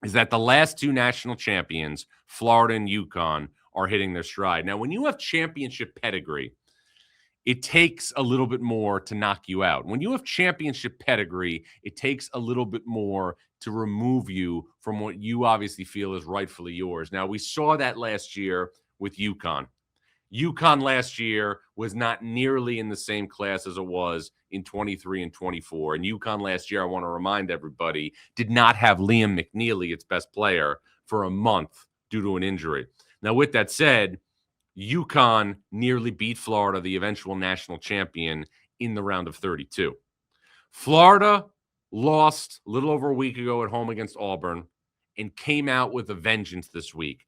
is that the last two national champions, Florida and UConn, are hitting their stride. Now, when you have championship pedigree, it takes a little bit more to knock you out. When you have championship pedigree, it takes a little bit more to remove you from what you obviously feel is rightfully yours. Now, we saw that last year with UConn. UConn last year was not nearly in the same class as it was in 23 and 24. And UConn last year, I want to remind everybody, did not have Liam McNeely, its best player, for a month due to an injury. Now, with that said, UConn nearly beat Florida, the eventual national champion, in the round of 32. Florida lost a little over a week ago at home against Auburn and came out with a vengeance this week.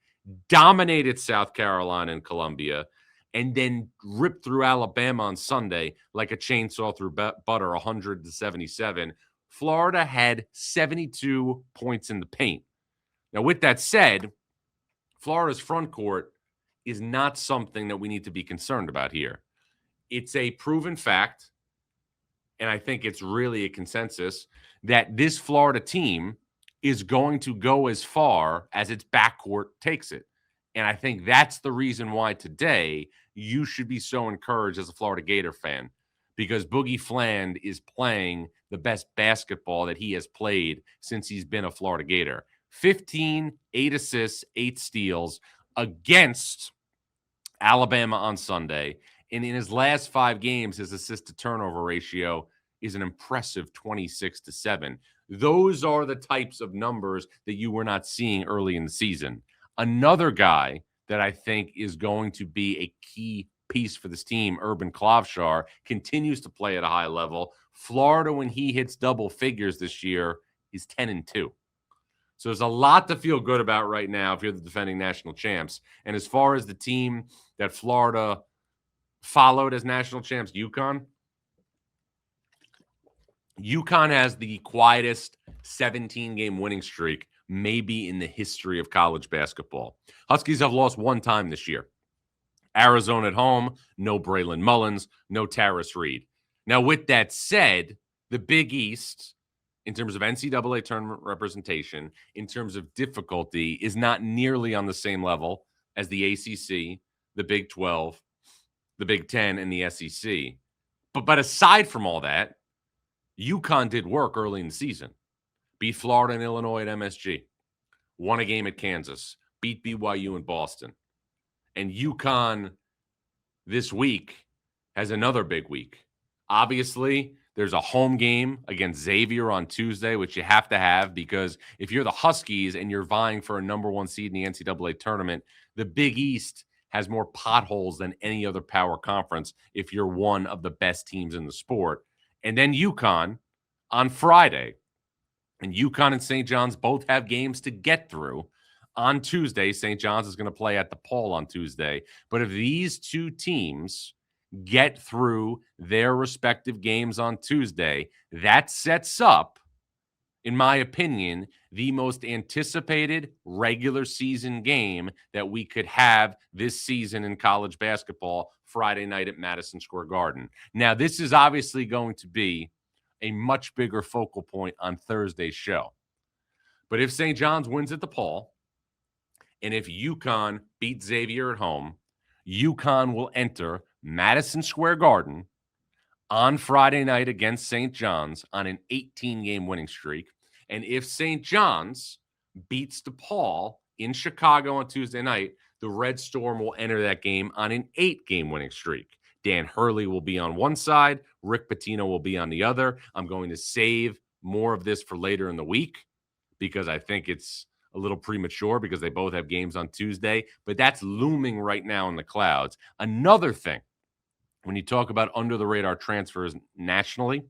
Dominated South Carolina and Columbia, and then ripped through Alabama on Sunday like a chainsaw through butter, 100-77. Florida had 72 points in the paint. Now, with that said, Florida's front court is not something that we need to be concerned about here. It's a proven fact, and I think it's really a consensus, that this Florida team is going to go as far as its backcourt takes it. And I think that's the reason why today you should be so encouraged as a Florida Gator fan, because Boogie Fland is playing the best basketball that he has played since he's been a Florida Gator. 15, 8 assists, 8 steals against Alabama on Sunday. And in his last 5 games, his assist-to-turnover ratio is an impressive 26-7. Those are the types of numbers that you were not seeing early in the season. Another guy that I think is going to be a key piece for this team, Urban Klavshar, continues to play at a high level. Florida, when he hits double figures this year, is 10-2. So there's a lot to feel good about right now if you're the defending national champs. And as far as the team that Florida followed as national champs, UConn has the quietest 17-game winning streak maybe in the history of college basketball. Huskies have lost 1 time this year. Arizona at home, no Braylon Mullins, no Tarris Reed. Now, with that said, the Big East, in terms of NCAA tournament representation, in terms of difficulty, is not nearly on the same level as the ACC, the Big 12, the Big 10, and the SEC. But aside from all that, UConn did work early in the season. Beat Florida and Illinois at MSG. Won a game at Kansas. Beat BYU in Boston. And UConn this week has another big week. Obviously, there's a home game against Xavier on Tuesday, which you have to have, because if you're the Huskies and you're vying for a number 1 seed in the NCAA tournament, the Big East has more potholes than any other power conference if you're one of the best teams in the sport. And then UConn on Friday. And UConn and St. John's both have games to get through. On Tuesday, St. John's is going to play at the Paul on Tuesday. But if these two teams get through their respective games on Tuesday, that sets up, in my opinion, the most anticipated regular season game that we could have this season in college basketball, Friday night at Madison Square Garden. Now, this is obviously going to be a much bigger focal point on Thursday's show. But if St. John's wins at the Paul, and if UConn beats Xavier at home, UConn will enter Madison Square Garden on Friday night against St. John's on an 18-game winning streak. And if St. John's beats DePaul in Chicago on Tuesday night, the Red Storm will enter that game on an 8-game winning streak. Dan Hurley will be on one side. Rick Pitino will be on the other. I'm going to save more of this for later in the week because I think it's a little premature because they both have games on Tuesday. But that's looming right now in the clouds. Another thing, when you talk about under-the-radar transfers nationally,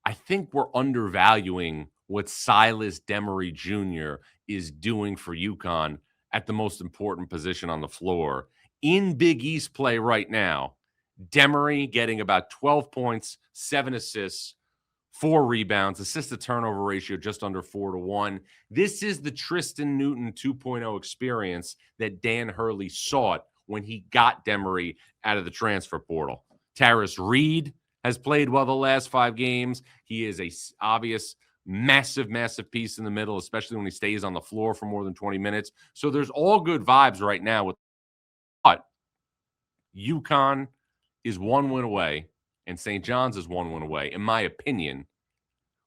I think we're undervaluing what Silas Demery Jr. is doing for UConn at the most important position on the floor. In Big East play right now, Demery getting about 12 points, 7 assists, 4 rebounds, assist-to-turnover ratio just under 4-1. This is the Tristan Newton 2.0 experience that Dan Hurley sought when he got Demery out of the transfer portal. Tarris Reed has played well the last 5 games. He is a obvious Massive, massive piece in the middle, especially when he stays on the floor for more than 20 minutes. So there's all good vibes right now with, but UConn is 1 win away and St. John's is 1 win away, in my opinion,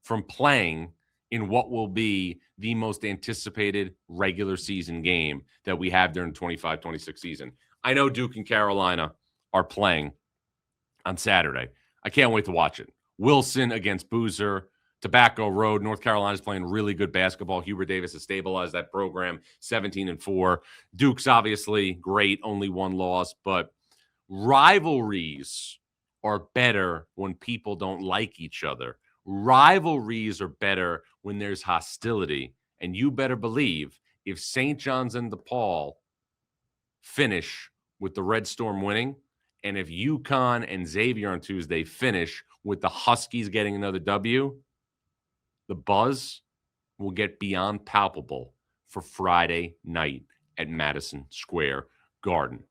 from playing in what will be the most anticipated regular season game that we have during the 25-26 season. I know Duke and Carolina are playing on Saturday. I can't wait to watch it. Wilson against Boozer, Tobacco Road. North Carolina's playing really good basketball. Hubert Davis has stabilized that program, 17-4. Duke's obviously great, only 1 loss, but rivalries are better when people don't like each other. Rivalries are better when there's hostility. And you better believe if St. John's and DePaul finish with the Red Storm winning, and if UConn and Xavier on Tuesday finish with the Huskies getting another W, the buzz will get beyond palpable for Friday night at Madison Square Garden.